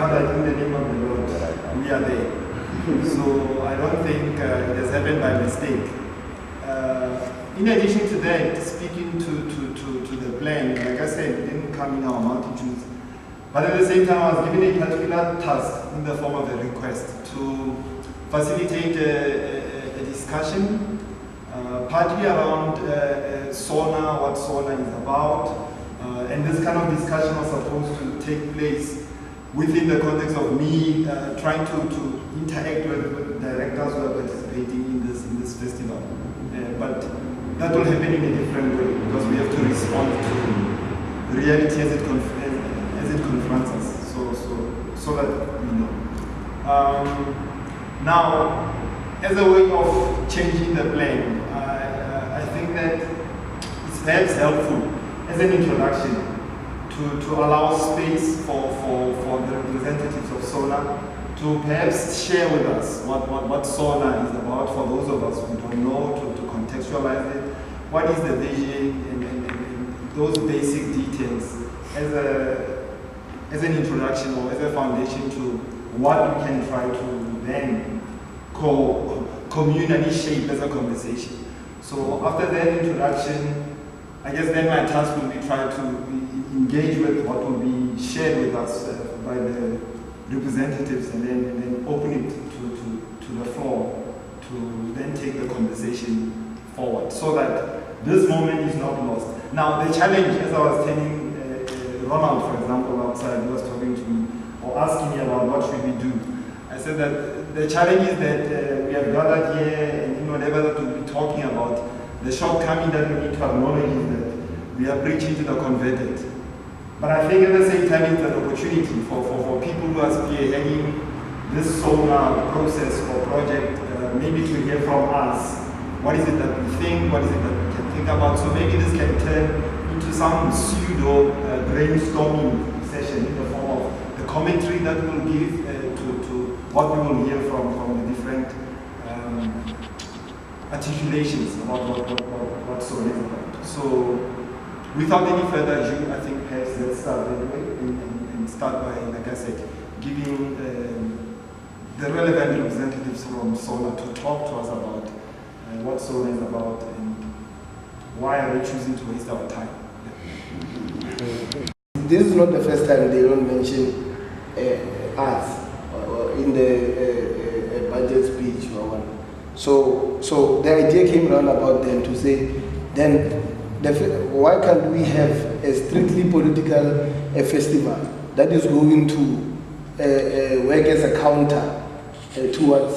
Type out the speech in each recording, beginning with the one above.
God, I think the name of the Lord, we are there. So I don't think it has happened by mistake. In addition to that, speaking to the plan, like I said, it didn't come in our multitudes. But at the same time, I was given a particular task in the form of a request to facilitate a discussion, partly around SONA, what SONA is about. And this kind of discussion was supposed to take place within the context of me trying to interact with directors who are participating in this festival. But that will happen in a different way because we have to respond to reality as it confronts us, so that we know. Now, as a way of changing the plan, I think that it's perhaps helpful as an introduction to allow space for the representatives of SONA to perhaps share with us what SONA is about for those of us who don't know, to contextualize it. What is the vision and those basic details as an introduction or as a foundation to what we can try to then communally shape as a conversation. So after that introduction, I guess then my task will be trying to engage with what will be shared with us by the representatives and then open it to the floor to then take the conversation forward so that this moment is not lost. Now the challenge, as I was telling Ronald, for example, outside, he was talking to me or asking me about what should we do. I said that the challenge is that we have gathered here and in whatever that we'll be talking about, the shortcoming that we need to acknowledge is that we are preaching to the converted. But I think at the same time it's an opportunity for people who are spearheading this SONA process or project, maybe to hear from us. What is it that we think? What is it that we can think about? So maybe this can turn into some pseudo brainstorming session in the form of the commentary that we'll give to what we will hear from the different articulations about what SONA is about. So without any further ado, I think perhaps let's start that way and start by, like I said, giving the relevant representatives from SONA to talk to us about what SONA is about and why are they choosing to waste our time. This is not the first time they don't mention us in the budget speech or one. So the idea came around about them to say, then why can't we have a strictly political festival that is going to work as a counter towards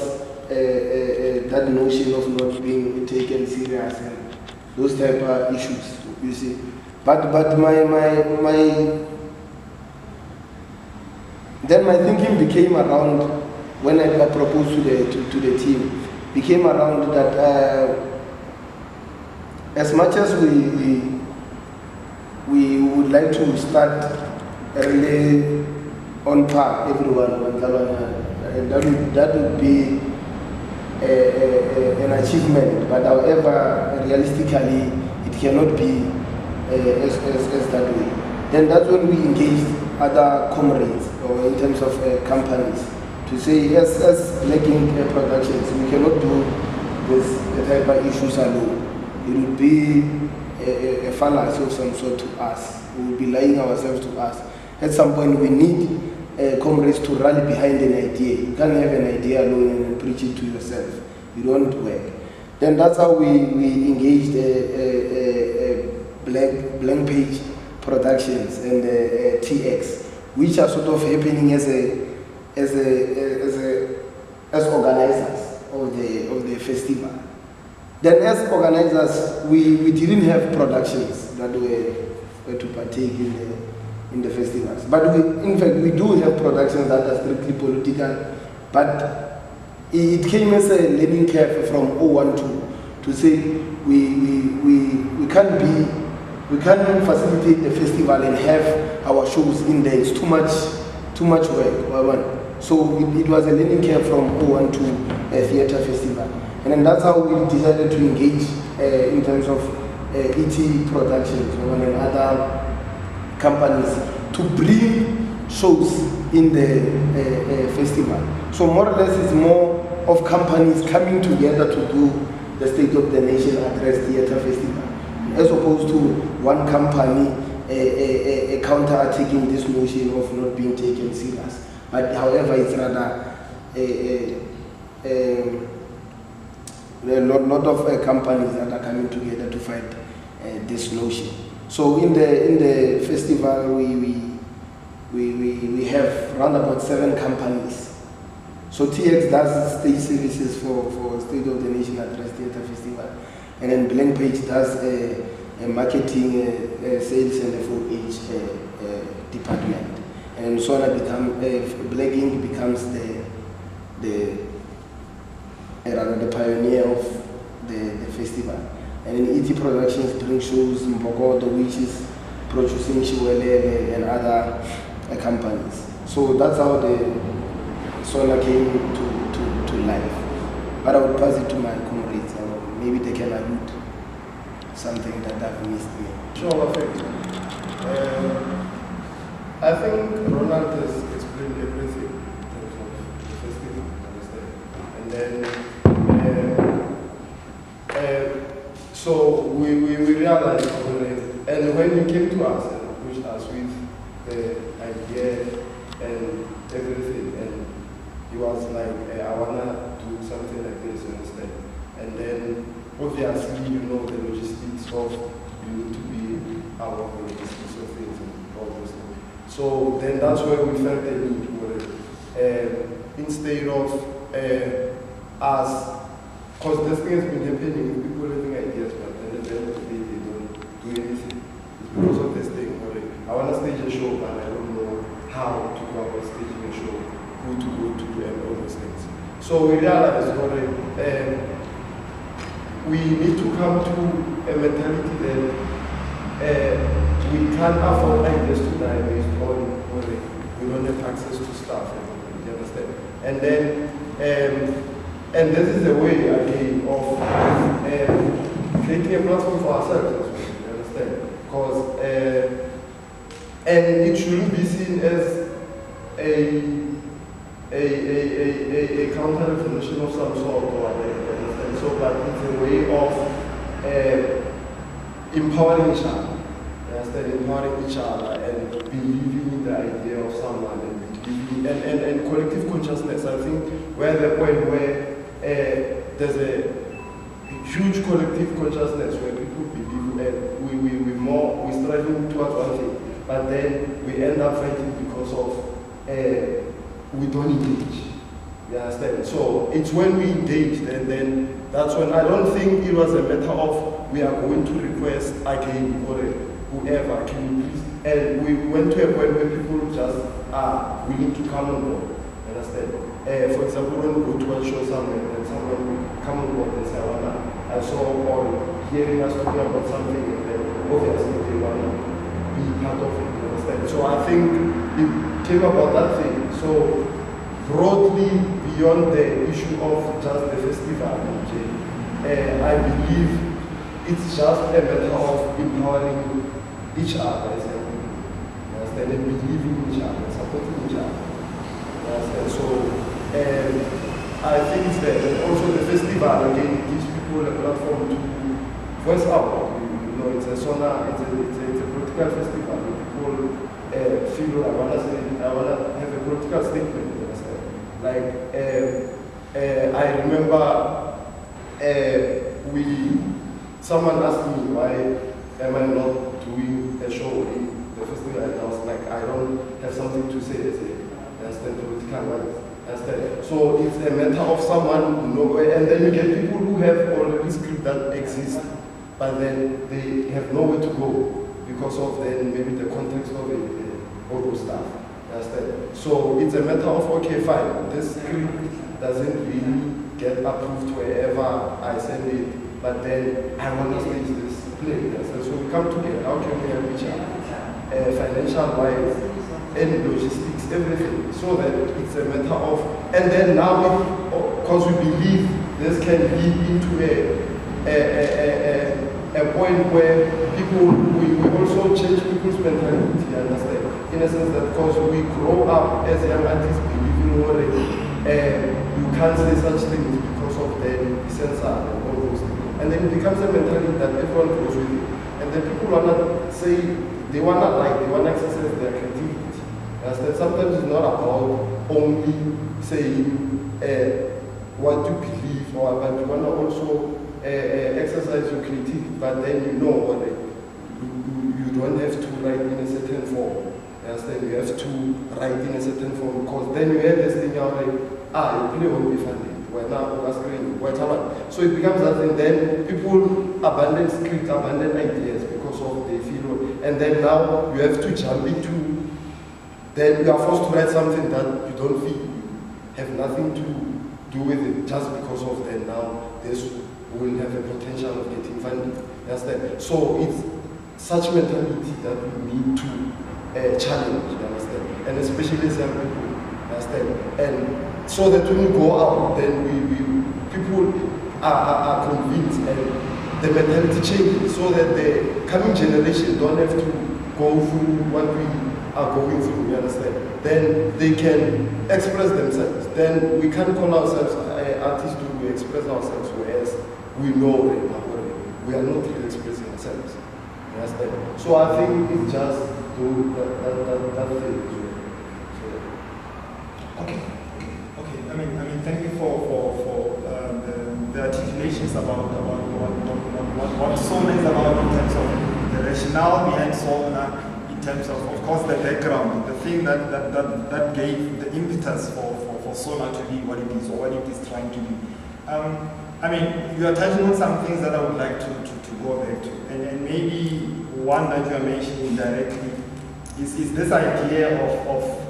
that notion of not being taken serious and those type of issues, you see. But my thinking became around when I proposed to the team, became around that as much as we would like to start a relay on par, everyone, that would be an achievement, but however, realistically, it cannot be as that way. Then that's when we engaged other comrades, or in terms of companies, to say, yes, as making productions, we cannot do this type of issues alone. It would be a fallacy of some sort to us. We would be lying ourselves to us. At some point, we need comrades to rally behind an idea. You can't have an idea alone and preach it to yourself. You don't work. Then that's how we engaged BlankPage Productions and TX, which are sort of happening as organizers of the festival. Then as organizers, we didn't have productions that were to partake in the festivals. But in fact, we do have productions that are strictly political, but it came as a learning curve from 012 to say we can't facilitate the festival and have our shows in there. It's too much work. So it was a learning curve from 012 Theatre Festival. And then that's how we decided to engage in terms of ET Productions and other companies to bring shows in the festival. So more or less it's more of companies coming together to do the State of the Nation Address Theatre Festival, as opposed to one company counter-attacking this notion of not being taken serious. But however, it's rather a lot of companies that are coming together to fight this notion. So in the festival, we have around about 7 companies. So TX does stage services for State of the Nation Address Theatre Festival, and then BlankPage does a marketing, sales and FOH department, and SONA Black Ink becomes the pioneer of the festival. And then ET Productions brings shows in Bogoto, which is producing Shiwele and other companies. So that's how the SONA came to life. But I would pass it to my comrades, maybe they can allude something that I've missed here. Sure, perfect. I think Ronald has explained everything in terms of the festival, understand? And then, so we realized, and when you came to us and approached us with the idea and everything, and he was like, I wanna do something like this, understand? And then, obviously, you know the logistics of you need to be out of the logistics of things and all those things. So then that's where we felt the need for it. Instead of us, because this thing has been happening with people having ideas, but then at the end of the day they don't do anything. It's because of this thing. I want to stage a show, but I don't know how to go about staging a show, who to go to, and all those things. So we realized we need to come to a mentality that we can't afford ideas to die based on we don't have access to stuff. You understand? And then, and this is a way again of creating a platform for ourselves as well. You understand? Because and it shouldn't be seen as a counter-revolution of some sort or whatever. So, but it's a way of empowering each other. Understand? Empowering each other and believing in the idea of someone and believing and collective consciousness. I think we're at the point where there's a huge collective consciousness where people believe and we're striving towards one thing, but then we end up fighting because of we don't engage. You understand? So it's when we engaged, and then that's when I don't think it was a matter of we are going to request again or whoever can you please. And we went to a point where people just are willing to come on board. You understand? For example, when we go to a show somewhere and someone will come on board and say, I saw all hearing us talking about something, and then obviously they want to be part of it. You understand? So I think it came about that thing. So broadly beyond the issue of just the festival, I believe it's just a matter of empowering each other as a group, and believing in each other, supporting each other. So I think it's there. And also the festival again gives people a platform to voice out. You know, it's a SONA, it's a political festival. People feel I wanna have a political statement. Like, I remember someone asked me why am I not doing a show in the festival, and I was like, I don't have something to say as a political wise. So it's a matter of someone, and then you get people who have already script that exists, but then they have nowhere to go because of then maybe the context of it, all those stuff. So it's a matter of, okay, fine, this script doesn't really get approved wherever I send it, but then I want to stage this play. So we come together, how can we help each other? Financial wise, and logistics, everything, so that it's a matter of, and then now, because we believe this can lead into a point where we also change people's mentality, understand? In a sense that because we grow up as young artists believing you can't say such things because of the censor and all those things. And then it becomes a mentality that everyone goes with it. And then people wanna say, they wanna exercise their creativity. Understand? Sometimes it's not about only saying what you believe, or but you wanna also exercise your creativity, but then you know what you don't have to write in a certain form. Understand? You have to write in a certain form, because then you have this thing out like, you play won't be funny. We're now screen, so it becomes that thing. Then people abandon script, abandon ideas because of they feel, and then now you have to jump into. Then you are forced to write something that you don't feel, have nothing to do with it, just because of that. Now this will have a potential of getting funded. Understand? So it's such mentality that we need to challenge. You understand? And especially as young people. Understand? And so that when we go out, then people are convinced, and the mentality changes, so that the coming generation don't have to go through what we are going through. You understand? Then they can express themselves. Then we can call ourselves artists. We express ourselves, whereas we know we are not really expressing ourselves. You understand? So I think it's just that thing. Okay. I mean, thank you for the articulations about what SONA is about in terms of the rationale behind SONA, in terms of course, the background, the thing that gave the impetus for SONA to be what it is, or what it is trying to be. I mean, you are touching on some things that I would like to go back to, and maybe one that you are mentioning directly is this idea of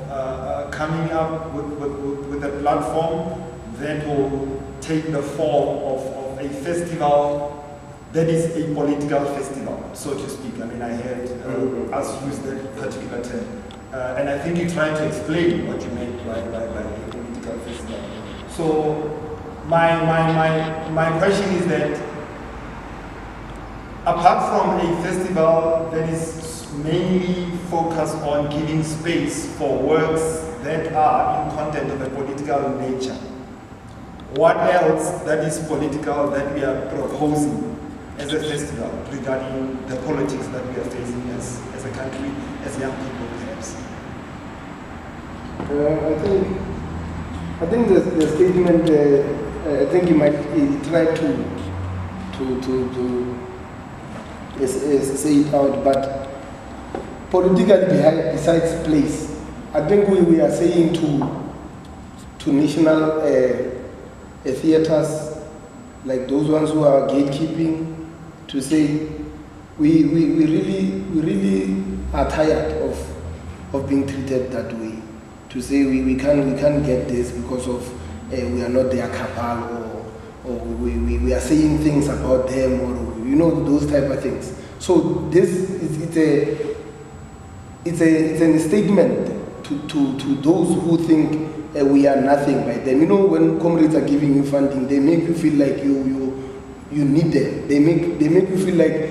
coming up with a platform that will take the form of a festival that is a political festival, so to speak. I mean, I heard us use that particular term. And I think you tried to explain what you meant by a political festival. So my question is that apart from a festival that is mainly focused on giving space for works that are in content of a political nature, what else that is political that we are proposing as a festival regarding the politics that we are facing as a country, as young people perhaps? I think the statement, I think you might try to say it out, but politically besides place, I think we are saying to national theaters, like those ones who are gatekeeping, to say we really are tired of being treated that way. To say we can't get this because of we are not their cabal, or we are saying things about them, or those type of things. So this it's a statement to those who think we are nothing by them. When comrades are giving you funding, they make you feel like you need them. They make you feel like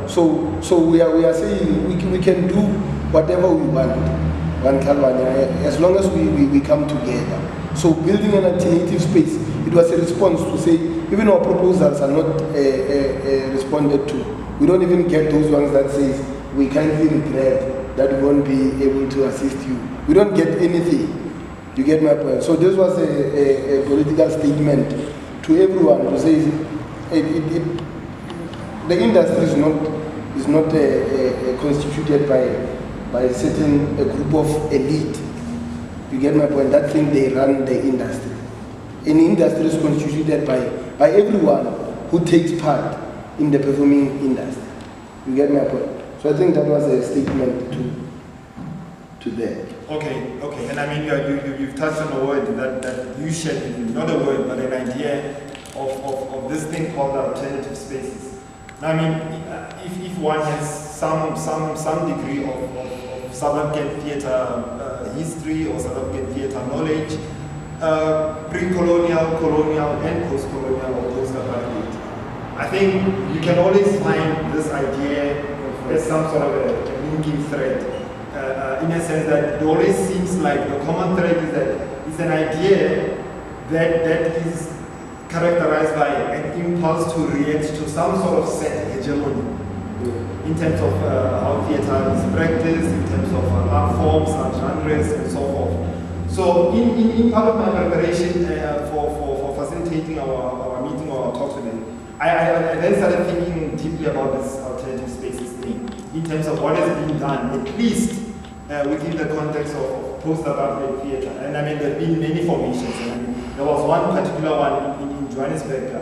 So we are saying we can do whatever we want, as long as we come together. So building an alternative space, it was a response to say, even our proposals are not responded to. We don't even get those ones that says, we kindly regret that we won't be able to assist you. We don't get anything. You get my point? So this was a political statement to everyone to say the industry is not constituted by a certain group of elite. You get my point? That thing, they run the industry. Any industry is constituted by everyone who takes part in the performing industry. You get my point? So I think that was a statement to that. Okay. And I mean, you've touched on a word that you shared with me, not a word, but an idea of this thing called alternative spaces. Now, I mean, if one has some degree of suburban theatre history or South African theatre knowledge, pre-colonial, colonial, and post-colonial or post-apartheid. I think you can always find this idea as some sort of a linking thread, in a sense that it always seems like the common thread is that it's an idea that is characterized by an impulse to react to some sort of set hegemony in terms of how theatre is practiced, in terms of art forms, art genres, and so forth. So in part of my preparation for facilitating our meeting or our talk today, I then started thinking deeply about this alternative spaces thing, in terms of what has been done, at least within the context of post-apartheid theatre. And I mean, there have been many formations. And I mean, there was one particular one in Johannesburg,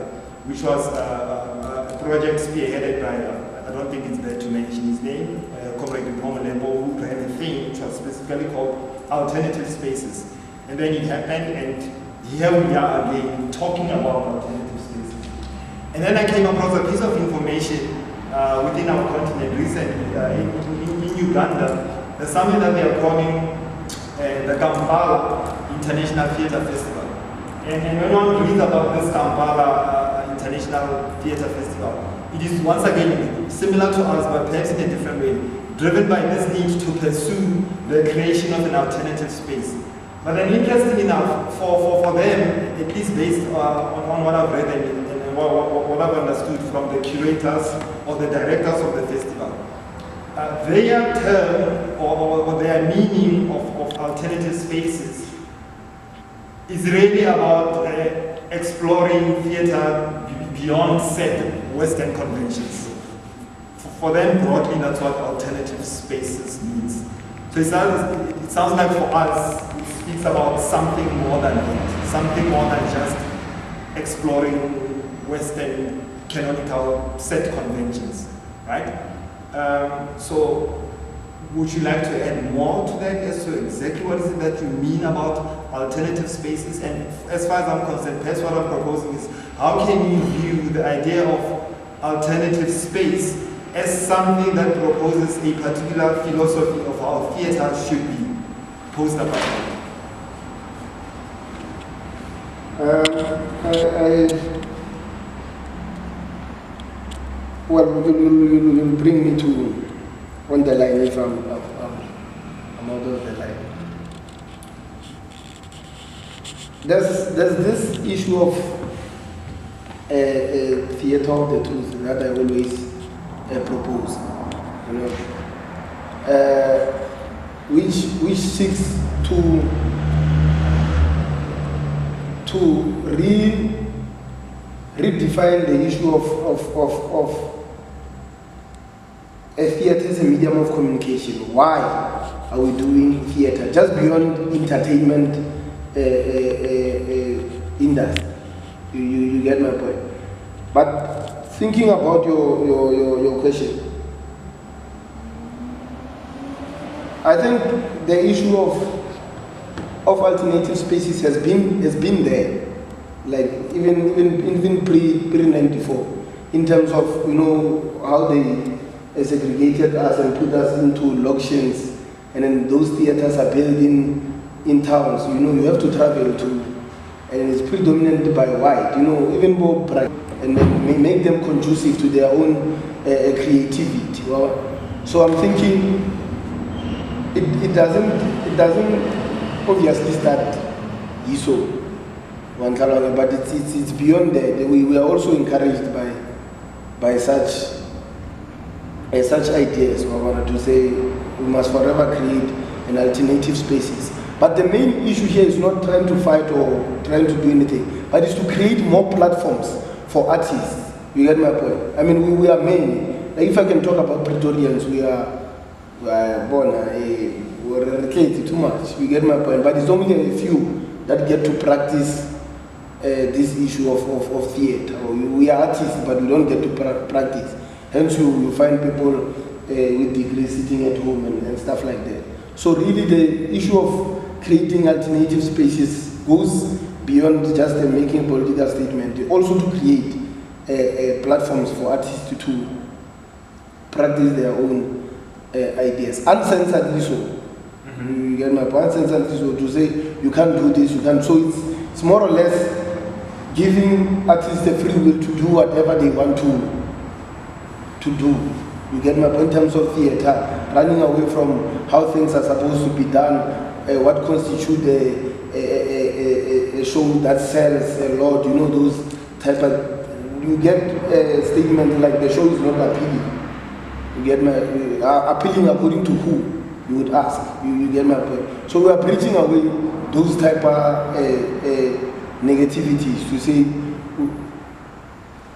which was a project spearheaded by, I don't think it's there to mention his name, Comrade Lembo, who ran a thing which was specifically called alternative spaces. And then it happened, and here we are again talking about alternative spaces. And then I came across a piece of information within our continent recently, in Uganda. There's something that they are calling the Kampala International Theatre Festival. And when one reads about this Kampala International Theatre Festival, it is once again similar to us, but perhaps in a different way, driven by this need to pursue the creation of an alternative space. But then interesting enough, for them, at least based on what I've read and what I've understood from the curators or the directors of the festival, their term or their meaning of alternative spaces is really about exploring theatre beyond set Western conventions. For them, broadly, that's what alternative spaces means. So it sounds like for us, it speaks about something more than that, something more than just exploring Western canonical set conventions, right? So would you like to add more to that as to exactly what is it that you mean about alternative spaces? And as far as I'm concerned, perhaps what I'm proposing is, how can you view the idea of alternative space as something that proposes a particular philosophy of how theatre should be post-apartheid? Well, will bring me to on the line if I'm out of the line. There's this issue of theatre of the truth that I always propose, you know, which seeks to redefine the issue of a theatre as a medium of communication. Why are we doing theatre? Just beyond entertainment industry. You get my point. But thinking about your question, I think the issue of alternative spaces has been there, like even pre-94, in terms of, you know, how they segregated us and put us into locations, and then those theaters are built in towns. You know, you have to travel to, and it's predominantly by white. You know, even more bright, and then make them conducive to their own creativity. Well, so I'm thinking it doesn't obviously start ISO, but it's beyond that. We are also encouraged by such ideas. I wanted to say we must forever create an alternative spaces. But the main issue here is not trying to fight or trying to do anything, but it's to create more platforms for artists. You get my point? I mean, we are many. Like if I can talk about Pretorians, we are born, we're educated too much. You get my point? But it's only a few that get to practice this issue of theatre. We are artists, but we don't get to practice. Hence, you find people with degrees sitting at home and stuff like that. So really the issue of creating alternative spaces goes beyond just making a political statement, also to create platforms for artists to practice their own ideas, uncensoredly so. You get my point? And so to say you can't do this, you can't. So it's more or less giving artists the free will to do whatever they want to do. You get my point in terms of theatre, running away from how things are supposed to be done, what constitutes a show that sells a lot, you know, those type of. You get a statement like the show is not appealing. You get my appealing according to who? You would ask. You get my point. So we are preaching away those type of negativities to say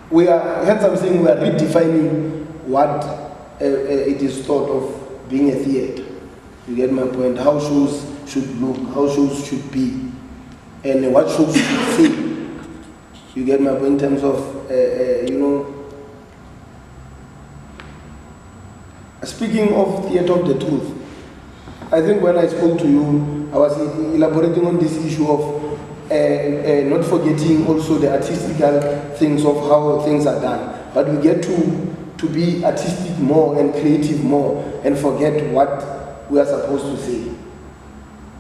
we are. Hence, I'm saying we are redefining what it is thought of being a theatre. You get my point. How shows should look, how shows should be, and what shows should say. You get my point in terms of you know. Speaking of theatre of the truth, I think when I spoke to you, I was elaborating on this issue of not forgetting also the artistical things of how things are done. But we get to be artistic more and creative more and forget what we are supposed to say.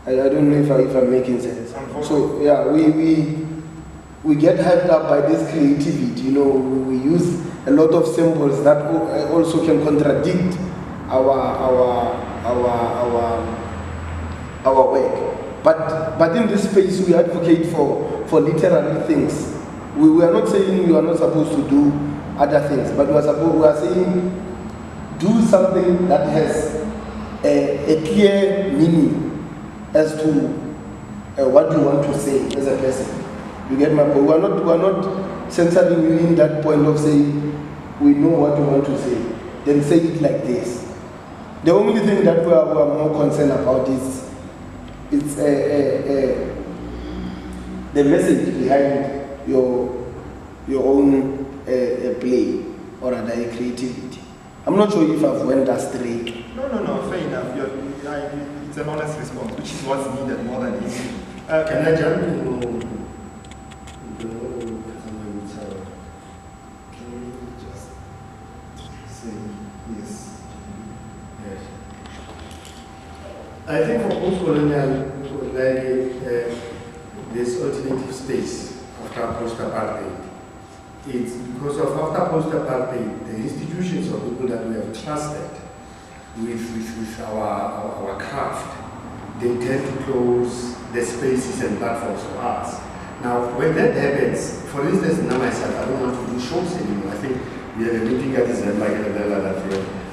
I don't know if I'm making sense. So yeah, we get hyped up by this creativity. You know, we use a lot of symbols that also can contradict our work. But in this space we advocate for literary things. We are not saying you are not supposed to do other things, but we are saying do something that has a clear meaning as to what you want to say as a person. You get my point? We are not censoring you in that point of saying we know what you want to say, then say it like this. The only thing that we are more concerned about is the message behind your own play or rather creativity. I'm not sure if I've went astray. No, fair enough. It's an honest response, which is what's needed more than anything. Can I jump in? I think for post-colonial, this alternative space after post-apartheid, it's because of after post-apartheid, the institutions of people that we have trusted with our craft, they tend to close the spaces and platforms for us. Now, when that happens, for instance, now myself, I don't want to do shows anymore. I think we have a meeting at December,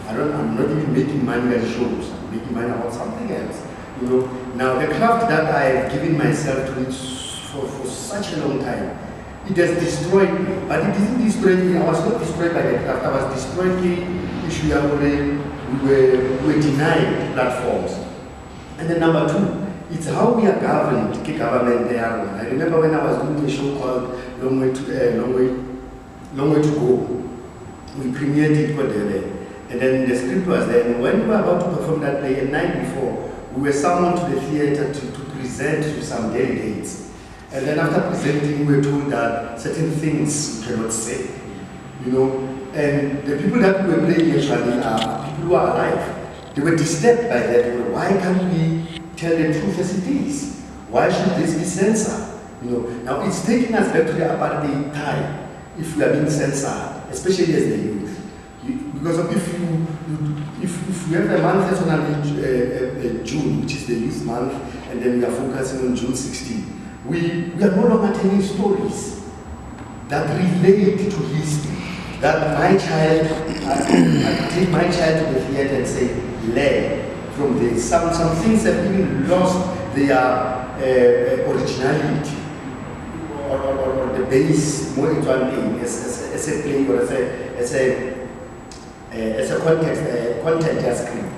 I'm not even making money at shows. I'm making money about something else. You know. Now the craft that I have given myself to it for such a long time, it has destroyed me. But it didn't destroy me. I was not destroyed by the craft. I was destroyed by issue we were denied platforms. And then number two, it's how we are governed. Government there. I remember when I was doing a show called Long Way to Go. We premiered it for the and then the script was there. And when we were about to perform that play, a night before, we were summoned to the theatre to present to some delegates. And then after presenting, we were told that certain things we cannot say. You know, and the people that we were playing actually are people who are alive. They were disturbed by that. Why can't we tell the truth as it is? Why should this be censored? You know, now it's taking us back to the apartheid time. If we are being censored, especially as the youth. Because if you have a month as on June, which is the youth month, and then we are focusing on June 16, we are no longer telling stories that relate to history. That my child, I take my child to the theatre and say, learn from this. Some things have even lost their originality or the base more into one thing as a play or as a content as script,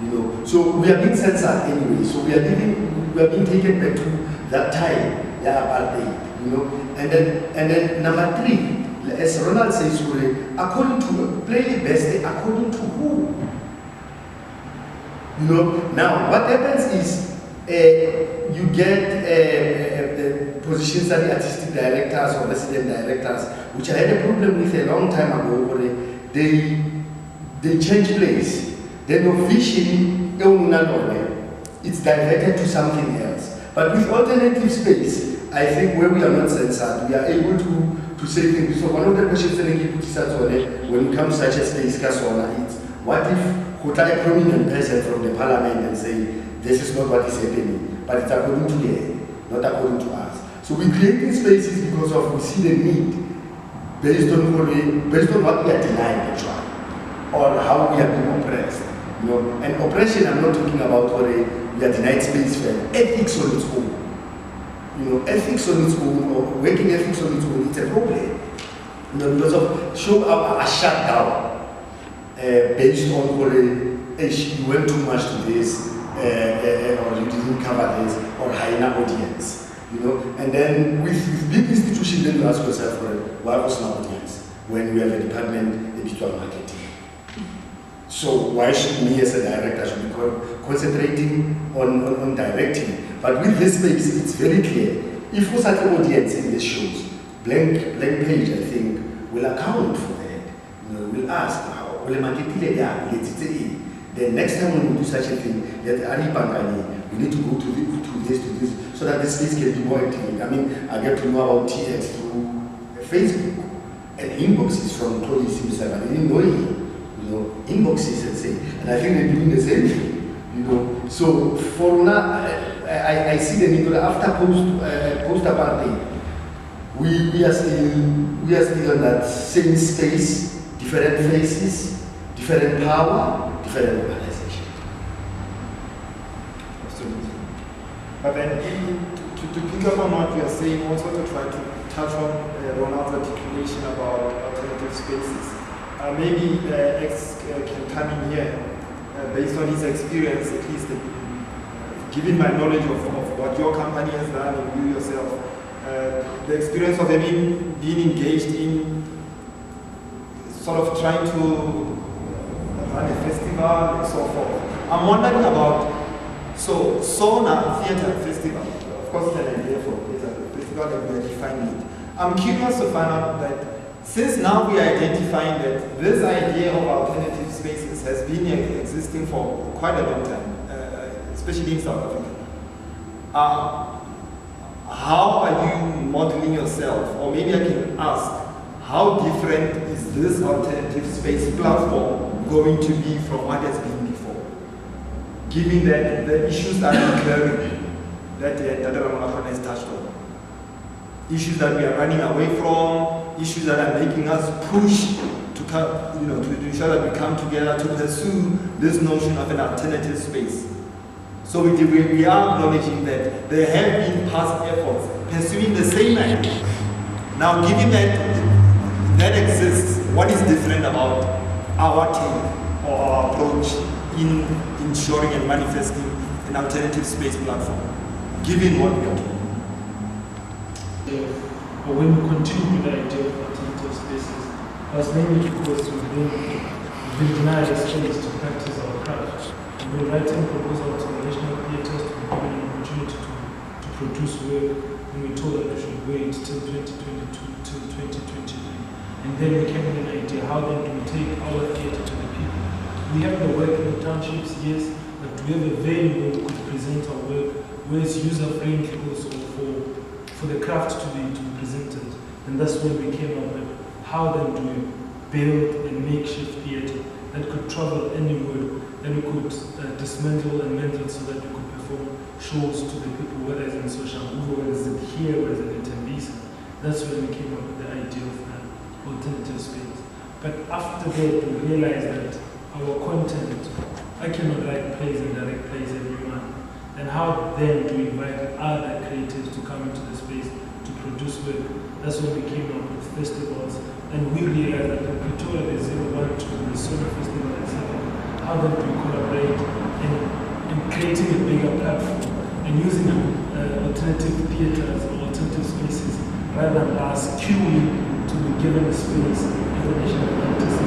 you know. So we are being censored anyway. So we are being taken back to that time, apartheid, you know. And then number three, as Ronald says, according to play best, according to who? You know. Now what happens is you get positions as the artistic directors or resident directors, which I had a problem with a long time ago. They change place. They no vision, it's diverted to something else. But with alternative space, I think where we are not censored, we are able to say things. So one of the questions that you put when it comes to such a space, SONA, it's what if a prominent person from the parliament and say, this is not what is happening, but it's according to them, not according to us. So we create these spaces because of we see the need based on what we are denying actually, or how we are being oppressed. You know, and oppression, I'm not talking about what we are denied space for ethics on its own. You know, ethics on its own, or working ethics on its own, it's a problem. You know, because of show up a shutdown based on what you went too much to this, or you didn't cover this, or higher audience. You know, and then with big institutions, then you ask yourself, why was no audience when we have a department in digital marketing? So why should me as a director should be concentrating on directing? But with this space, it's very clear. If we such an audience in these shows, BlankPage, I think, will account for that. You know, will ask how the next time when we do such a thing, that we need to go to this, so that the space can be more active. I mean, I get to know about TX through Facebook and inboxes from Tony Simpson. I didn't know him. You know, inboxes and say, and I think they're doing the same thing. You know, so for now, I see the need after post-apartheid, we are still in that same space, different faces, different power, different organization. Absolutely. But then, to pick up on what you are saying, also to try to touch on Ronald's articulation about alternative spaces. Maybe X can come in here based on his experience, at least given my knowledge of what your company has done and you yourself, the experience of having been engaged in sort of trying to run a festival and so forth. I'm wondering about, so SONA Theatre Festival, of course it's an idea for theatre festival that we are defining it. I'm curious to find out that since now we are identifying that this idea of alternative spaces has been existing for quite a long time, especially in South Africa, how are you modeling yourself? Or maybe I can ask, how different is this alternative space platform going to be from what has been before? Given that the issues that are occurring, that Ramon has touched on. Issues that we are running away from, issues that are making us push to come, to ensure that we come together to pursue this notion of an alternative space. So we are acknowledging that there have been past efforts pursuing the same idea. Now, given that exists, what is different about our take or our approach in ensuring and manifesting an alternative space platform, given what we are doing? But when we continue with the idea of alternative spaces, that's mainly because we've been denied a space to practice our craft. We've been writing proposals to the national theatres to be given an opportunity to produce work, and we told that we should wait till 2022, till 2023. And then we came with an idea, how then do we take our theatre to the people? We have the work in the townships, yes, but we have a venue where we could present our work, where it's user-friendly also for the craft to be presented. And that's when we came up with how then do we build a makeshift theatre that could travel anywhere, that we could dismantle and mendel so that we could perform shows to the people, whether it's in social movement, whether it's here, whether it's in Tembisa. That's when we came up with the idea of alternative space. But after that, we realized that our content, I cannot write plays and direct plays every month. And how then do we invite other creatives to come into the space to produce work? That's when we came up with festivals. And we realized that in Pretoria there's 012, the SONA Festival, etc. How then do we collaborate in creating a bigger platform and using alternative theatres or alternative spaces rather than us queuing to be given a space as a national artist.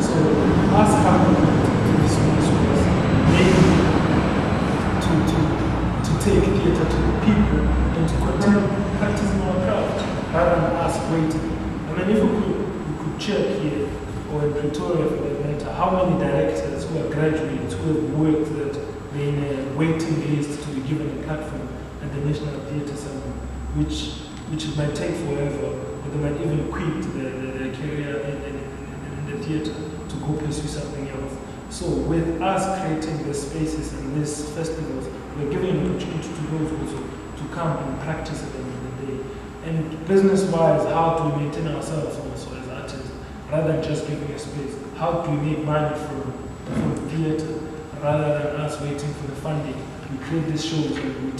So us coming to this space was mainly to take theatre to the people and to continue practicing our craft rather than us waiting. I mean, if we could check here, or in Pretoria for that matter, how many directors who are graduates who have worked that they're in a waiting list to be given a platform at the National Theatre Center, which it might take forever, or they might even quit their career in the theatre to go pursue something else. So with us creating the spaces and these festivals, we're giving an opportunity to those also to come and practice at the end of the day. And business-wise, how do we maintain ourselves also as artists, rather than just giving a space? How do we make money from theatre, rather than us waiting for the funding? We create these shows and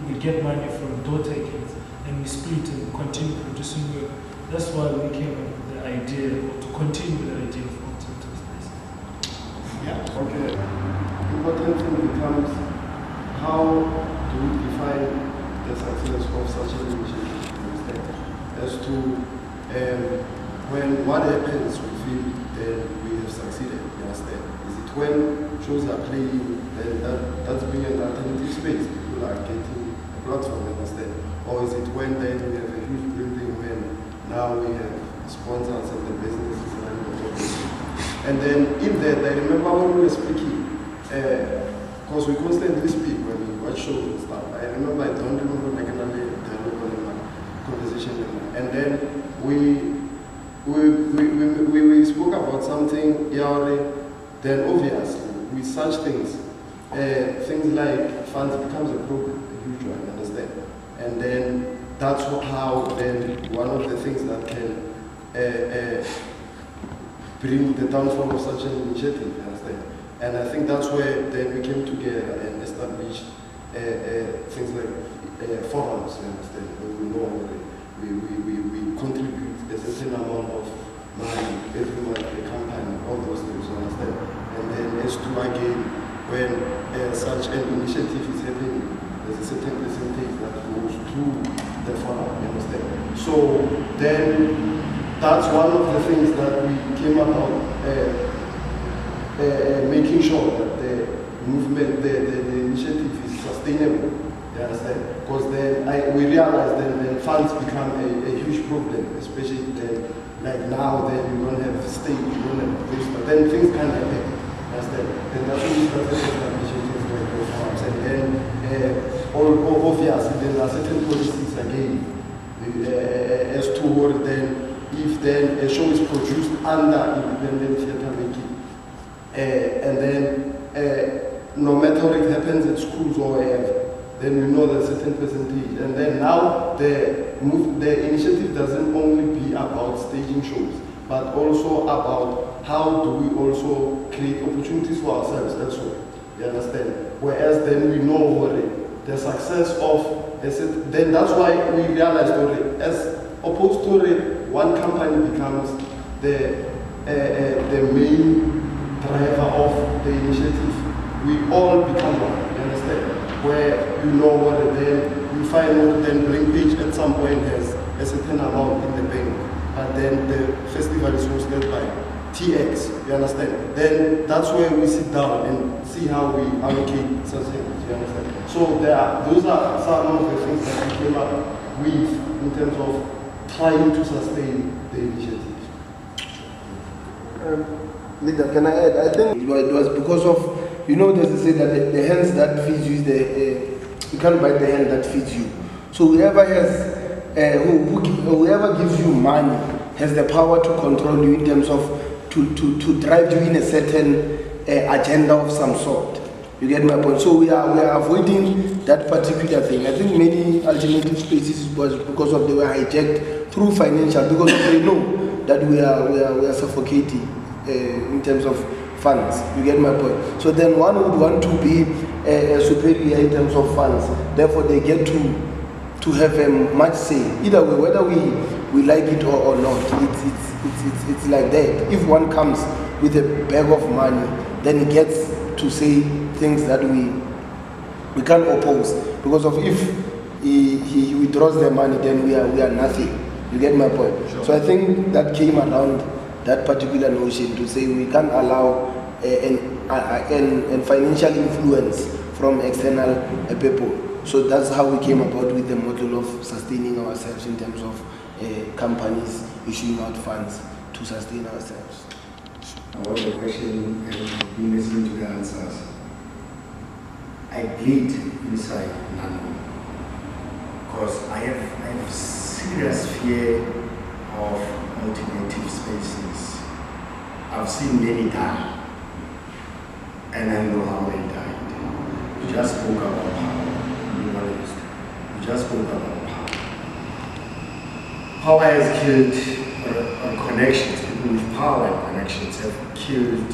we get money from door takings, and we split and continue producing work. That's why we came up with the idea, or to continue with the idea of alternative space. Yeah. Okay. Important thing becomes, how do we define the success of such an initiative? As to when what happens, we feel that we have succeeded. You understand? Is it when shows are playing, then that's being an alternative space, people are getting a platform, you understand? Or is it when then we have a huge building, when now we have sponsors and the businesses running the business? And then in that, I remember when we were speaking, because we constantly speak when we watch shows and stuff. I remember, I don't remember like another conversation, and then we spoke about something, then obviously with such things, things like funds becomes a problem, a huge one, understand? And then that's how then one of the things that can bring the downfall of such an initiative, understand? And I think that's where then we came together and established things like forums, you understand? We know we contribute a certain amount of money every month to the company, all those things, you understand? And then as to again, when such an initiative is happening, there's a certain percentage that goes to the forum, you understand? So then that's one of the things that we came about making sure that the movement, the initiative is sustainable. You understand? Because then we realized then funds become a huge problem, especially then, like now, then you don't have stage, you don't have this, but then things can happen. You understand? Then that's when we started establishing things like those farms. And then, obviously, there are certain policies again, as to what then, if then a show is produced under independent theatre making, and then no matter what it happens at schools or wherever, then we know that certain percentage. And then now the initiative doesn't only be about staging shows, but also about how do we also create opportunities for ourselves also. You understand? Whereas then we know already the success of, then that's why we realized already, as opposed to already, one company becomes the main driver of the initiative. We all become one, you understand? Where you know what, then you find out then BlankPage at some point has a certain amount in the bank, but then the festival is hosted by TX, you understand? Then that's where we sit down and see how we allocate such things, you understand? So those are some of the things that we came up with in terms of trying to sustain the initiative. Leader, can I add? I think it was because of, there's a say that the hands that feeds you is you can't bite the hand that feeds you. So whoever whoever gives you money has the power to control you in terms of to drive you in a certain agenda of some sort. You get my point? So we are avoiding that particular thing. I think many alternative spaces was because of they were hijacked through financial, because they know that we are suffocating in terms of funds. You get my point? So then one would want to be superior in terms of funds. Therefore, they get to have a much say. Either way, whether we like it or not, it's like that. If one comes with a bag of money, then he gets to say things that we can't oppose. Because of if he withdraws the money, then we are nothing. You get my point? Sure. So I think that came around that particular notion to say we can't allow and financial influence from external people. So that's how we came about with the model of sustaining ourselves in terms of companies issuing out funds to sustain ourselves. About the question, been listening to the answers. I bleed inside Nano because I have serious fear of alternative spaces. I've seen many die, and I know how they died. You just spoke about power. You just spoke about power. Power has killed connections. People with power and connections have killed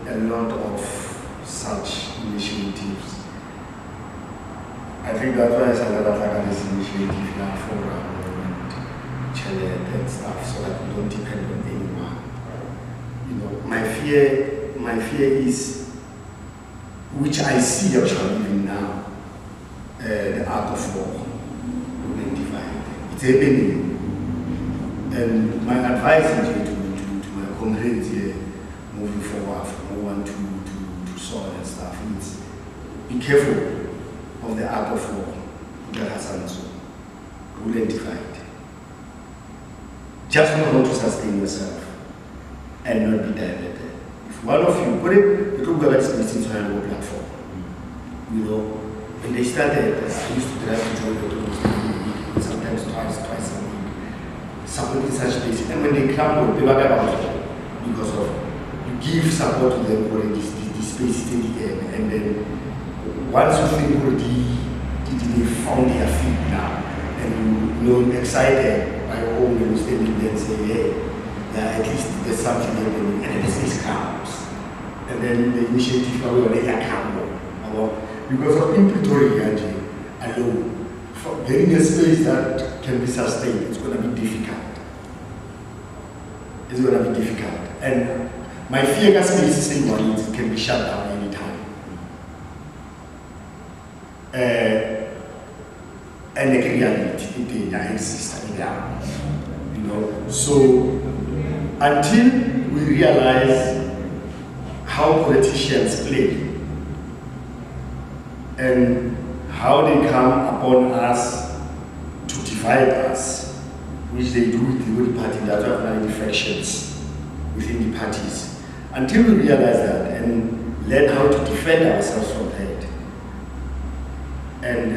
a lot of such initiatives. I think that's why it's a lot of like this initiative now for and stuff, so that we don't depend on anyone. You know, my fear is, which I see actually even now, the art of war will identify. It's happening, and my advice is to my comrades here, moving forward from one to SONA and stuff, is be careful of the art of war that has answered. Will identify it. Just know how to sustain yourself and not be diverted. If one of you put it, the Google space into a platform. You know, when they started, I used to drive to join the week, sometimes twice a week, supporting such places. And when they crumble, they were about it because of you give support to them already, this space in the air, and then once you think already they found their feet now, and you know excited. By home, you standing there and say, hey, yeah, at least there's something happening, and then the space comes. And then the initiative will later come because of in Pretorian alone, for getting a space that can be sustained, it's going to be difficult. It's going to be difficult. And my fear that space is saying it can be shut down anytime. And the reality, it exists now. You know, so until we realize how politicians play and how they come upon us to divide us, which they do with the Labour Party, that's why we have fractions within the parties. Until we realize that and learn how to defend ourselves from that, and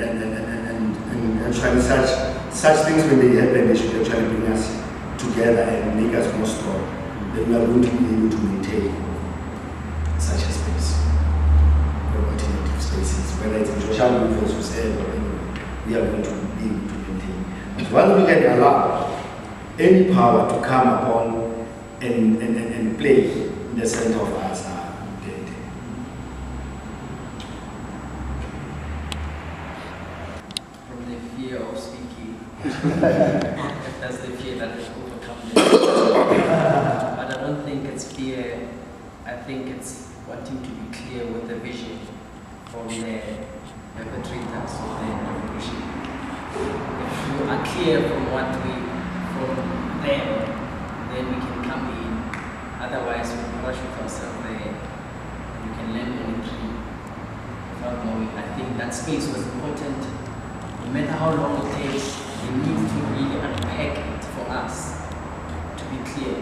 actually such things when they happen, they should actually bring us together and make us more strong. Then we are going to be able to maintain such a space, or alternative spaces, whether it's in social movements or said or anyway, we are going to be able to maintain. But once we can allow any power to come upon and play in the center of us, dead. From the fear of speaking, if that's the fear that has overcome it. But I don't think it's fear, I think it's wanting to be clear with the vision from the perpetrators of the revolution. If you are clear from from them, then we can come in. Otherwise, we parachute ourselves there and we can land on a tree without knowing. I think that space was important. No matter how long it takes, we need to really unpack it for us to be clear.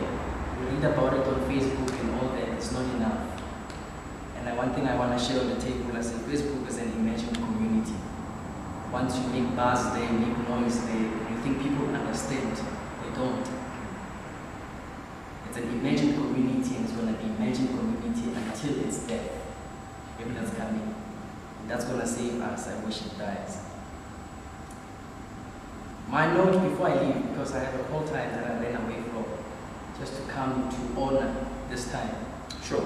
We read about it on Facebook and all that, it's not enough. And one thing I want to share on the table, I say Facebook is an imagined community. Once you make buzz there, make noise there, you think people understand. They don't. It's an imagined community, and it's going to be imagined community until it's there. Maybe that's coming. And that's going to save us. I wish it dies. My note before I leave, because I have a whole time that I ran away from, just to come to honor this time. Sure.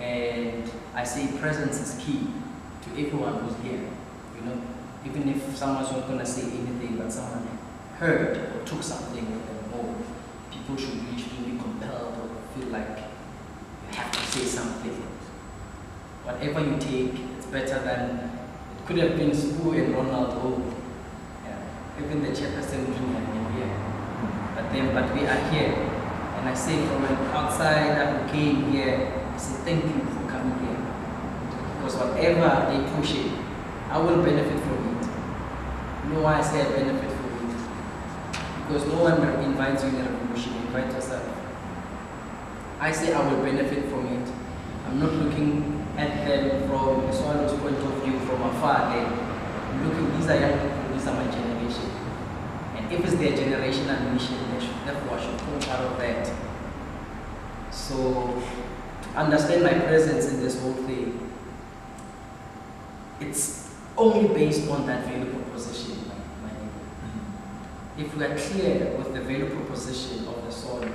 And I say presence is key to everyone who's here. You know, even if someone's not going to say anything, but someone heard or took something with them home, people should really be compelled or feel like you have to say something. Whatever you take, it's better than, it could have been Spoo and Ronaldo. Yeah. Even the chairperson wouldn't have been here. But we are here. And I say from an outsider who came here, I say thank you for coming here. Because whatever they push it, I will benefit from it. You know why I say I benefit from it? Because no one invites you in a revolution, invite yourself. I say I will benefit from it. I'm not looking at them from a SONA's point of view from afar, then looking, these are young people, these are my generation. And if it's their generational mission, therefore I should form part of that. So, to understand my presence in this whole thing, it's only based on that value proposition. If we are clear with the value proposition of the SONA,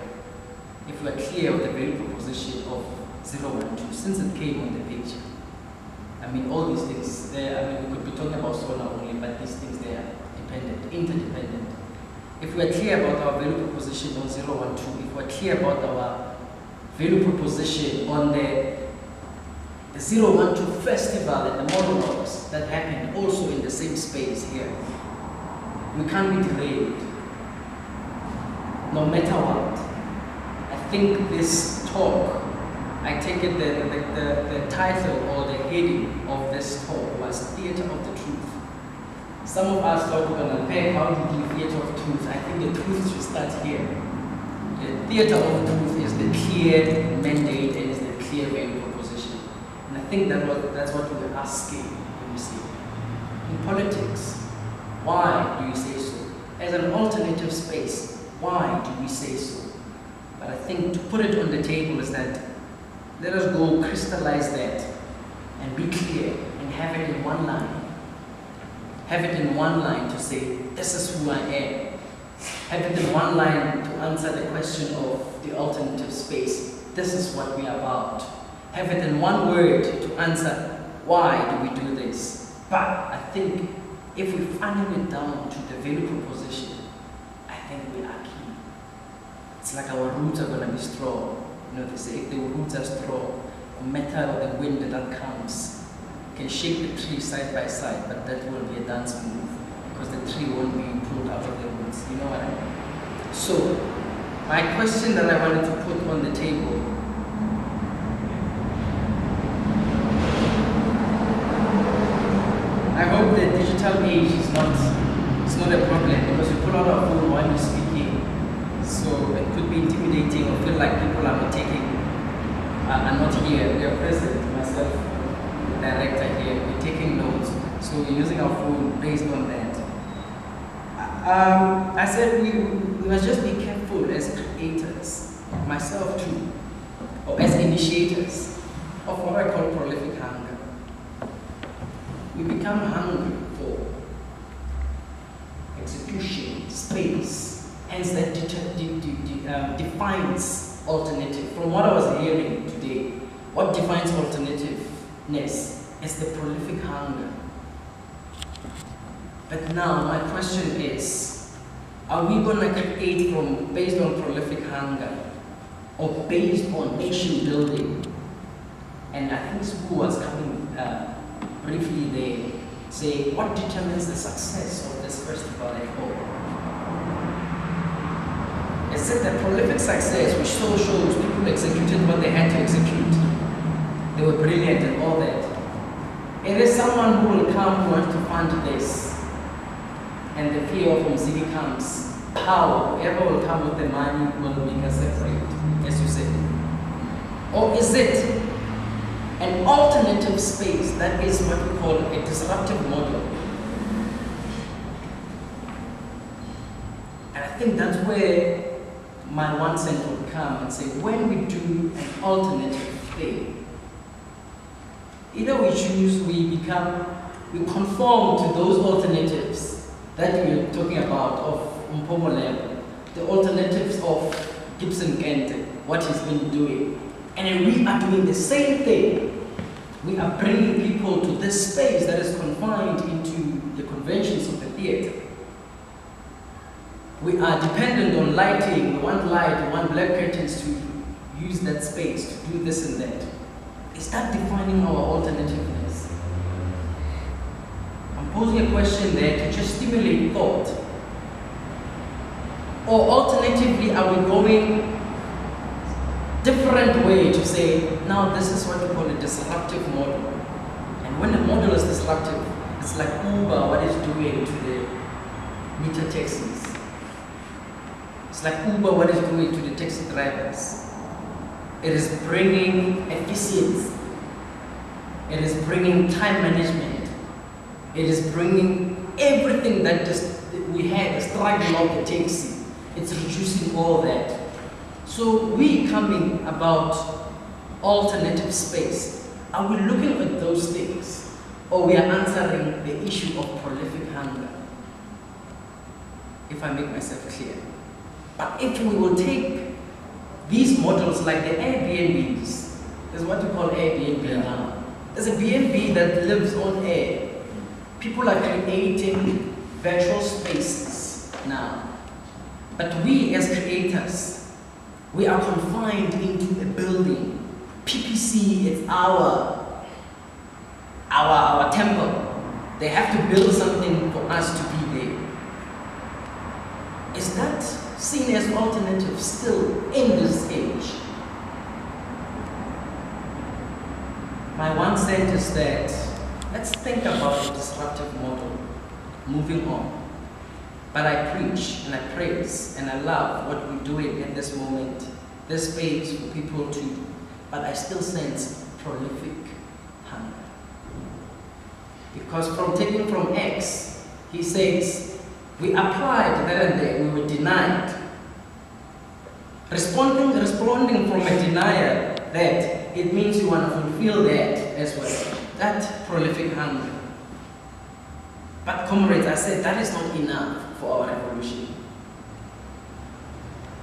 if we are clear with the value proposition of 012, since it came on the picture, I mean, all these things, we could be talking about SONA only, but these things, they are dependent, interdependent. If we are clear about our value proposition on 012, if we are clear about our value proposition on the 012 festival and the monologues that happened also in the same space here, we can't be derailed, no matter what. I think this talk, I take it the title or the heading of this talk was Theatre of the Truth. Some of us thought we're going to unpack how to do Theatre of Truth. I think the truth should start here. The Theatre of Truth is the clear mandate and is the clear value proposition. And I think that's what we were asking, you see. In politics, why do you say so? As an alternative space, why do we say so? But I think to put it on the table is that let us go crystallize that and be clear and have it in one line. Have it in one line to say, this is who I am. Have it in one line to answer the question of the alternative space. This is what we are about. Have it in one word to answer, why do we do this? But I think if we funnel it down to the value proposition, I think we are key. It's like our roots are going to be strong. You know, they say if the roots are strong, no matter the wind that comes, you can shake the tree side by side, but that will be a dance move because the tree won't be pulled out of the roots. You know what I mean? So, my question that I wanted to put on the table, I hope the digital age is not a problem because we pull out our phone while we're speaking. So it could be intimidating or feel like people are not here. We are present, myself, the director here, we're taking notes. So we're using our phone based on that. I said we must just be careful as creators, myself too, or as initiators of what I call prolific hunger. We become hungry for execution, space, hence that defines alternative. From what I was hearing today, what defines alternativeness is the prolific hunger. But now my question is, are we going to create based on prolific hunger or based on nation building? And I think Sbu was coming briefly there, say what determines the success of this festival at home? Is it the prolific success which so shows people executed what they had to execute? They were brilliant and all that. It is someone who will come who wants to fund this, and the fear of Mzidi comes. Power, whoever will come with the money will make us separate, as you said. Or is it an alternative space that is what we call a disruptive model? And I think that's where my 1 cent would come and say, when we do an alternative thing, either we choose, we conform to those alternatives that we're talking about of Mpomo Lab, the alternatives of Gibson Kent, what he's been doing. And we are doing the same thing. We are bringing people to this space that is confined into the conventions of the theatre. We are dependent on lighting. We want light, we want black curtains to use that space, to do this and that. Is that defining our alternativeness? I'm posing a question there to just stimulate thought. Or alternatively, are we going different way to say, now this is what we call a disruptive model. And when the model is disruptive, it's like Uber, what it's doing to the meter taxis. It's like Uber, what it's doing to the taxi drivers. It is bringing efficiency. It is bringing time management. It is bringing everything that just we had, the struggle of the taxi. It's reducing all that. So we coming about alternative space. Are we looking at those things? Or we are answering the issue of prolific hunger? If I make myself clear. But if we will take these models like the Airbnbs, there's what we call Airbnb now. There's a B&B that lives on air. People are creating virtual spaces now. But we as creators, we are confined into a building. PPC is our temple. They have to build something for us to be there. Is that seen as alternative still in this age? My 1 cent is that let's think about a disruptive model moving on. But I preach and I praise and I love what we're doing at this moment, this space for people to, but I still sense prolific hunger. Because from taking from X, he says, we applied there and there, we were denied. Responding from a denier, that it means you want to fulfill that as well, that prolific hunger. But comrades, I said that is not enough for our revolution.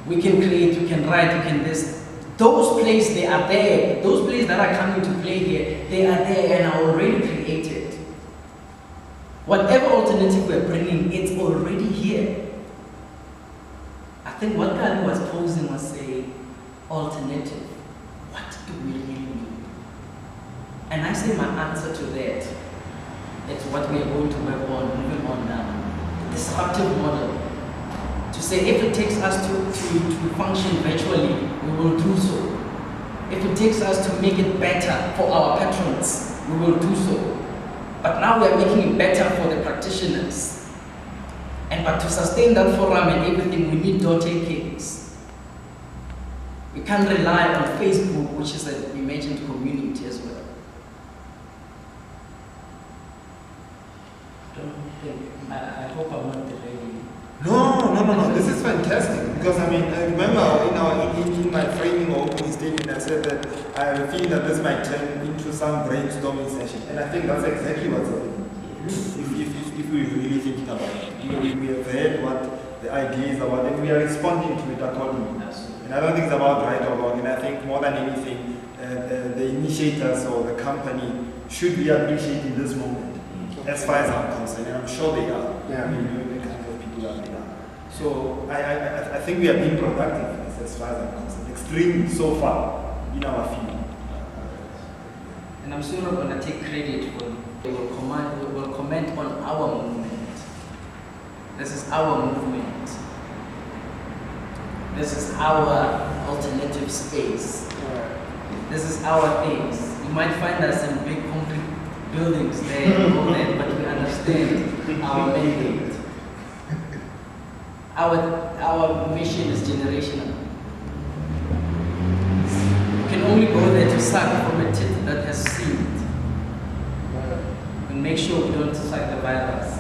We can create, we can write, we can this. Those places, they are there. Those places that are coming to play here, they are there and are already created. Whatever alternative we're bringing, it's already here. I think what Kali was posing was a alternative. What do we really need? And I say my answer to that, it's what we are going to work on, moving on now. The disruptive model. To say if it takes us to function virtually, we will do so. If it takes us to make it better for our patrons, we will do so. But now we are making it better for the practitioners. But to sustain that forum and everything, we need door takings. We can't rely on Facebook, which is an imagined community as well. I hope I'm not delaying. No. This is fantastic because I remember in my framing or opening statement, I said that I feel that this might turn into some brainstorming session, and I think that's exactly what's happening. If we're really thinking about it, we have heard what the idea is about, and we are responding to it accordingly. And I don't think it's about right or wrong, and I think more than anything, the initiators or the company should be appreciating this moment, as far as I'm concerned, and I'm sure they are. Yeah. So I think we are being productive as far as I'm concerned, extremely so far in our field. And I'm sure we're going to take credit for we will comment on our movement. This is our movement. This is our alternative space. This is our things. You might find us in big concrete buildings there and all that, but we understand our mandate. Our mission is generational. You can only go there to suck from a tit that has seed. And make sure we don't suck the virus.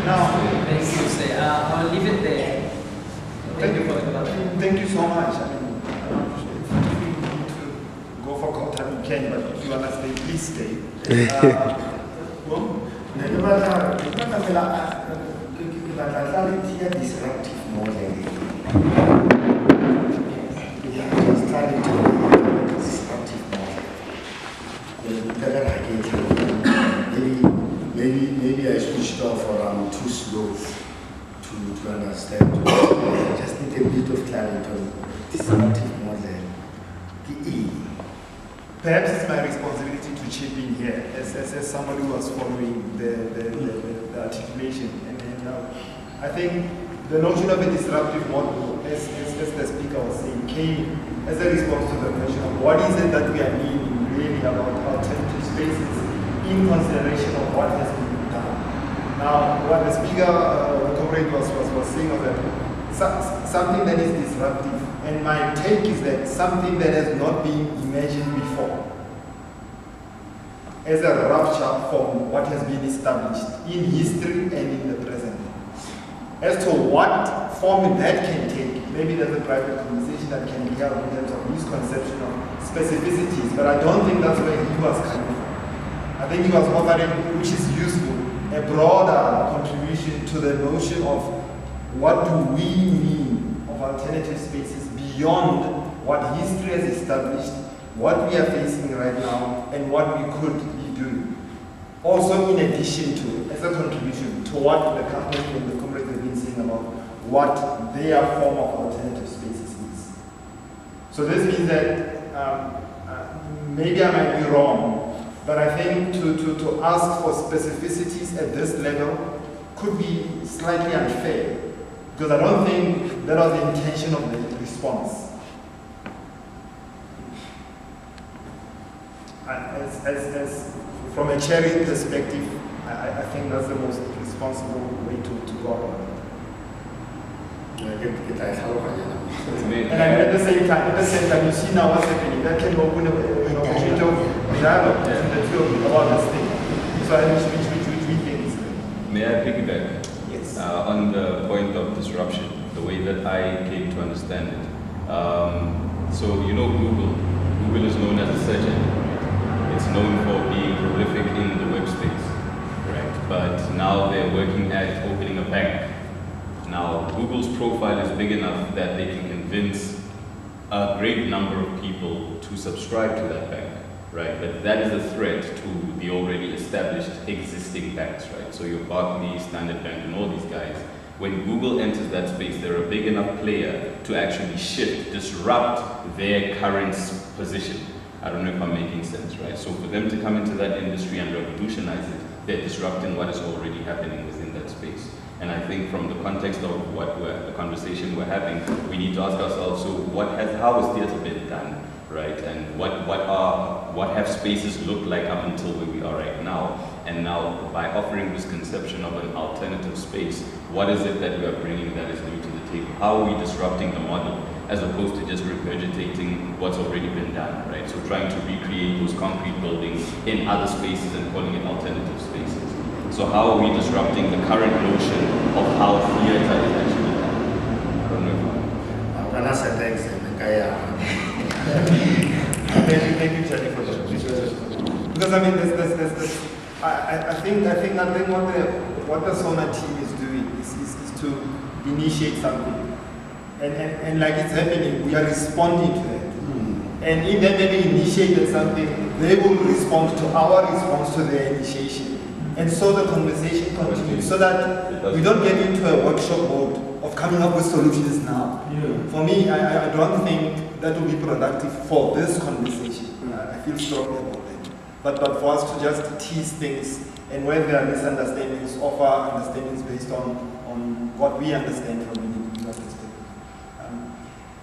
Now, thank you, say. I'll leave it there. Thank you for the class. Thank you so much. If you need to go for contact, you can, but if you want to stay, please stay. Disruptive model. Disruptive model. Maybe I switched off or I'm too slow to understand. I just need a bit of clarity on disruptive model. Perhaps it's my responsibility to chip in here as somebody who was following the articulation. And I think the notion of a disruptive model, as the speaker was saying, came as a response to the question of what is it that we are meaning really about alternative spaces in consideration of what has been done. Now, what the speaker, the comrade was saying was that something that is disruptive And my take is that something that has not been imagined before, as a rupture from what has been established in history and in the present. As to what form that can take, maybe there's a private conversation that can be held in terms of his conception of specificities, but I don't think that's where he was coming from. I think he was offering, which is useful, a broader contribution to the notion of what do we mean of alternative spaces beyond what history has established, what we are facing right now, and what we could be doing. Also, in addition to, as a contribution to what the company and the comrades have been saying about what their form of alternative spaces is. So this means that maybe I might be wrong, but I think to ask for specificities at this level could be slightly unfair, because I don't think that was the intention of the response. As from a sharing perspective, I think that's the most responsible way to go about it. And at the same time, you see now what's happening. That can open an opportunity of dialogue between the two of you about this thing. So which we think is good. May I piggyback? Yes. On the point of disruption, the way that I came to understand it. So you know Google is known as a search engine. It's known for being prolific in the web space, correct? But now they're working at opening a bank. Now, Google's profile is big enough that they can convince a great number of people to subscribe to that bank, right? But that is a threat to the already established existing banks, right? So your Barclays, Standard Bank, and all these guys. When Google enters that space, they're a big enough player to actually shift, disrupt their current position. I don't know if I'm making sense, right? So for them to come into that industry and revolutionize it, they're disrupting what is already happening within that space. And I think from the context of the conversation we're having, we need to ask ourselves, so how has theatre been done, right? And what have spaces looked like up until where we are right now? And now, by offering this conception of an alternative space, what is it that we are bringing that is new to the table? How are we disrupting the model, as opposed to just regurgitating what's already been done, right? So trying to recreate those concrete buildings in other spaces and calling it alternative spaces. So how are we disrupting the current notion of how theatre is actually done? I don't know. Thank you, Charlie, for that. Because I mean, I think what the SONA team is doing is to initiate something, and like it's happening, we are responding to that. And if they maybe initiated something, they will respond to our response to their initiation. And so the conversation continues, so that we don't get into a workshop mode of coming up with solutions now. For me, I don't think that will be productive for this conversation. I feel strongly about that. But for us to just tease things, and where there are misunderstandings, offer understandings based on what we understand from an individual perspective.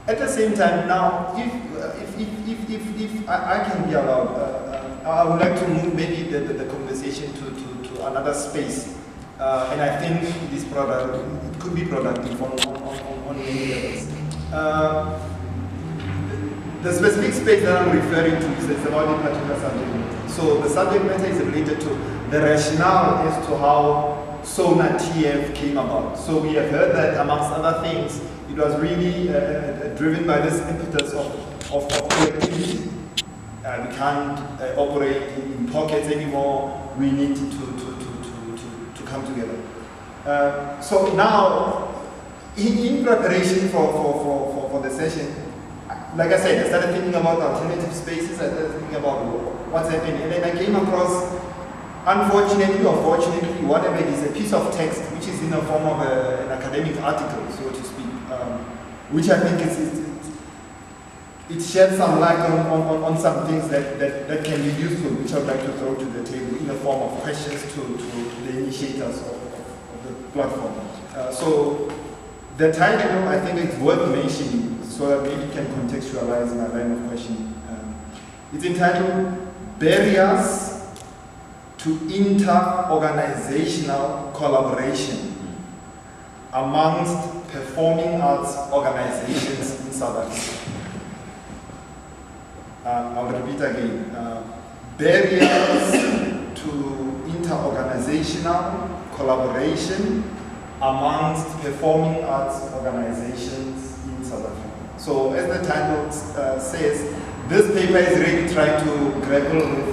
At the same time, now, if I can be allowed, I would like to move maybe the conversation to another space, and I think it could be productive on many levels. The specific space that I'm referring to is about a particular subject matter. So the subject matter is related to the rationale as to how SONA TF came about. So we have heard that, amongst other things, it was really driven by this impetus of collectivity. We can't operate in pockets anymore. We need to come together. So now, in preparation for the session, like I said, I started thinking about alternative spaces. I started thinking about what's happening, and then I came across, unfortunately or fortunately, whatever it is, a piece of text which is in the form of an academic article, so to speak, which I think it sheds some light on some things that can be useful, which I'd like to throw to the table in the form of questions to the initiators of the platform. So the title, I think it's worth mentioning, so that maybe can contextualize my line of questioning. It's entitled Barriers to Inter-Organizational Collaboration Amongst performing arts organizations in South Africa. I'll repeat again. Barriers to inter-organizational collaboration amongst performing arts organizations in South Africa. So as the title says, this paper is really trying to grapple with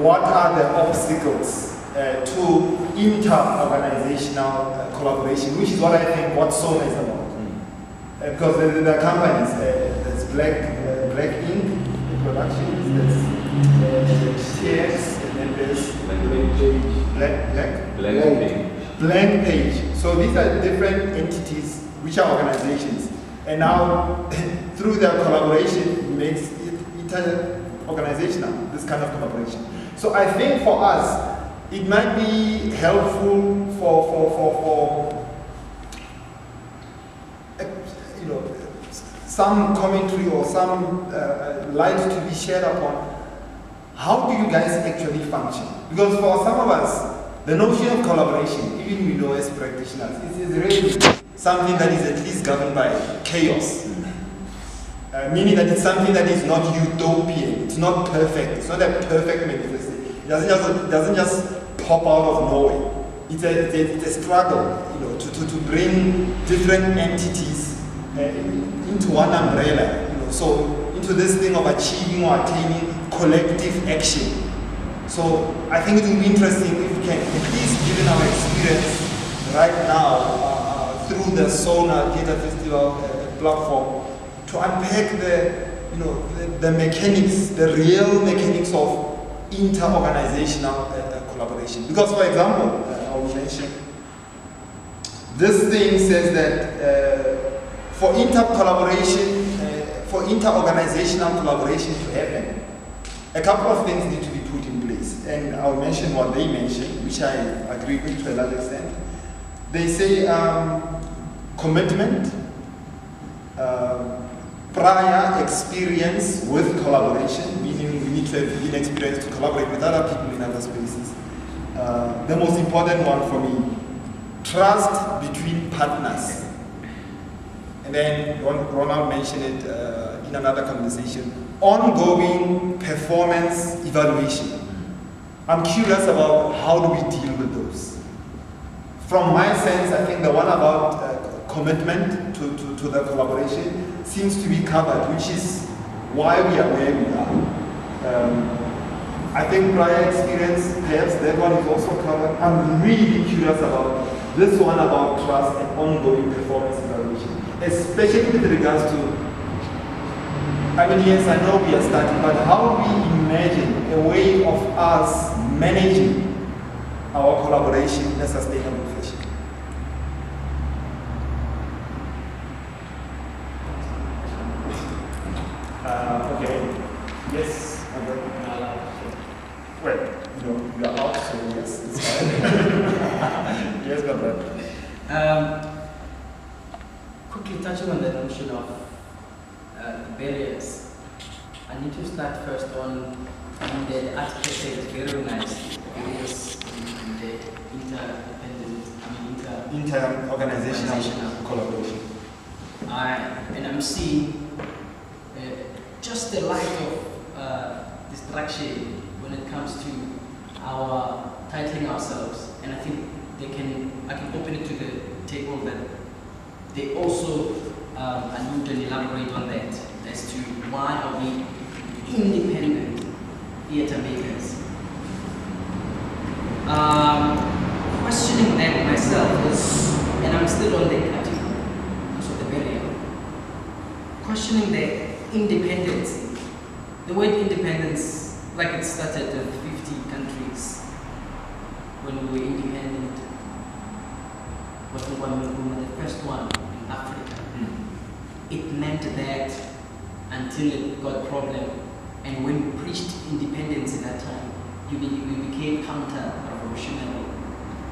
what are the obstacles to inter-organizational collaboration, which is what I think what SONA is about. Because the companies, there's Black Ink Productions, there's TX, and then there's BlankPage. So these are different entities which are organizations. And now, through their collaboration, makes it inter-organizational, this kind of collaboration. So I think for us, it might be helpful for you know, some commentary or some light to be shared upon how do you guys actually function? Because for some of us, the notion of collaboration, even we know as practitioners, is really something that is at least governed by chaos. Meaning that it's something that is not utopian, it's not perfect, it's not a perfect manifestation. It doesn't just pop out of nowhere. It's a struggle, you know, to bring different entities into one umbrella, you know, so into this thing of achieving or attaining collective action. So I think it will be interesting if we can, at least given our experience right now through the SONA Theatre Festival platform, to unpack the mechanics, the real mechanics of inter-organizational collaboration. Because, for example, I will mention, this thing says that for inter-organizational collaboration to happen, a couple of things need to be put in place. And I'll mention what they mentioned, which I agree with to a large extent. They say commitment, prior experience with collaboration, meaning we need to have been experienced to collaborate with other people in other spaces. The most important one for me, trust between partners. And then Ronald mentioned it in another conversation, ongoing performance evaluation. I'm curious about how do we deal with those. From my sense, I think the one about commitment to the collaboration seems to be covered, which is why we are where we are. I think prior experience, perhaps that one is also covered. I'm really curious about this one about trust and ongoing performance evaluation, especially with regards to, I mean, yes, I know we are starting, but how do we imagine a way of us managing our collaboration in a sustainable fashion? Okay. Yes. Well, you are out, so yes, it's fine. Yes, Gabriel. Quickly touching on the notion of the barriers, I need to start first on the article says very nice, barriers in the inter-organizational collaboration. And I'm seeing just the light of distraction when it comes to our titling ourselves, and I think I can open it to the table that they also allude and elaborate on that as to why are we independent theatre makers. Questioning that myself is, and I'm still on the article, so the barrier. Questioning the independence. The word independence, like it started with 50 countries when we were independent. But when we were the first one in Africa, it meant that until it got a problem, and when we preached independence at that time, we became counter-revolutionary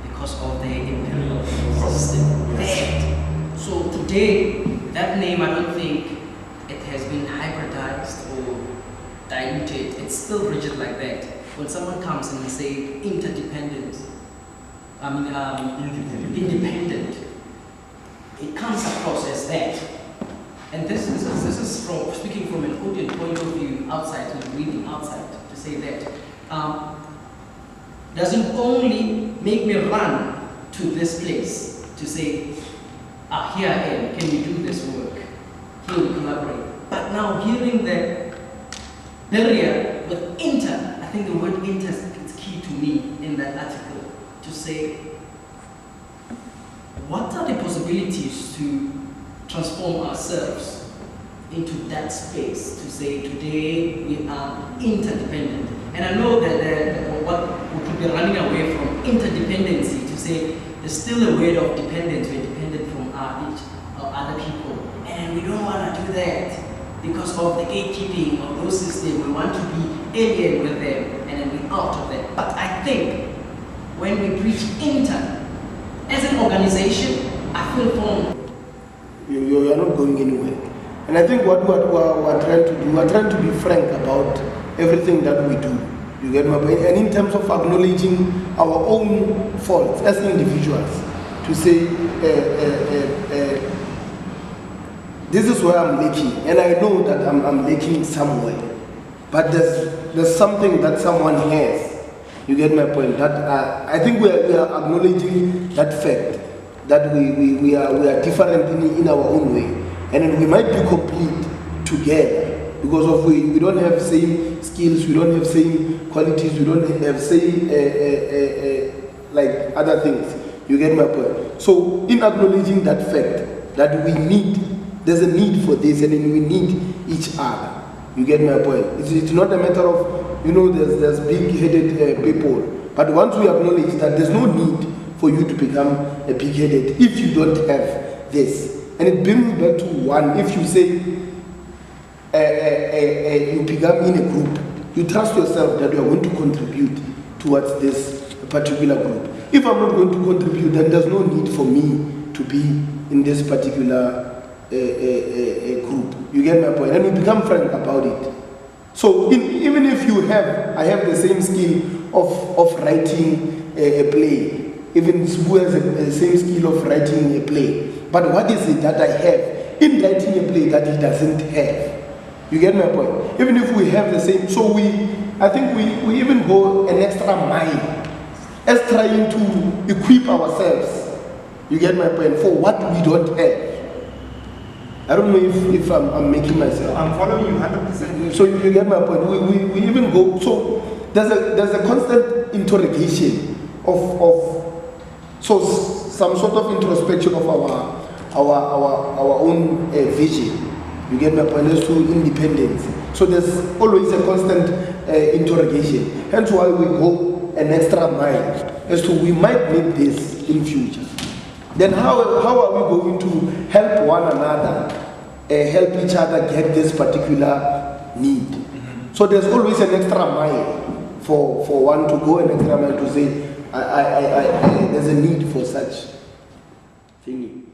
because of the imperial system. Yes. So today, that name, I don't think it has been hybridized or diluted. It's still rigid like that. When someone comes and say independent, it comes across as that. And this is from speaking from an audience point of view outside, and reading outside, to say that doesn't only make me run to this place to say, here I am, can we do this work? Here we collaborate. But now hearing the barrier with inter, I think the word inter is key to me in that article, to say, what are the possibilities to transform ourselves into that space, to say today we are interdependent. And I know that what we could be running away from interdependency, to say there's still a way of dependence, we're dependent from other people. And we don't want to do that because of the gatekeeping of those systems. We want to be alien with them and then we're out of that. But I think when we preach inter, as an organization, I feel formed. You are not going anywhere. And I think what we're trying to do, we're trying to be frank about everything that we do. You get my point? And in terms of acknowledging our own faults as individuals, to say, this is where I'm lacking, and I know that I'm lacking somewhere. But there's something that someone has. You get my point? That I think we are acknowledging that fact, that we are different in our own way, and then we might be complete together because of we don't have same skills, we don't have same qualities, we don't have same like other things. You get my point? So in acknowledging that fact that there's a need for this, and then we need each other. You get my point? It's not a matter of, there's big-headed people. But once we acknowledge that there's no need for you to become a big-headed if you don't have this. And it brings me back to one, if you say you become in a group, you trust yourself that you are going to contribute towards this particular group. If I'm not going to contribute, then there's no need for me to be in this particular group. You get my point? And we become frank about it. So even if I have the same skill of writing a play, even Sbu has the same skill of writing a play, but what is it that I have in writing a play that he doesn't have? You get my point? Even if we have the same, so I think we even go an extra mile as trying to equip ourselves, you get my point, for what we don't have. I don't know if I'm making myself. I'm following you 100%. So you get my point. We even go, so there's a constant interrogation of some sort of introspection of our own vision. You get my point, as to independence. So there's always a constant interrogation. Hence why we go an extra mile as to we might need this in future. Then how are we going to help one another, help each other get this particular need? Mm-hmm. So there's always an extra mile for one to go, an extra mile to say, there's a need for such thing.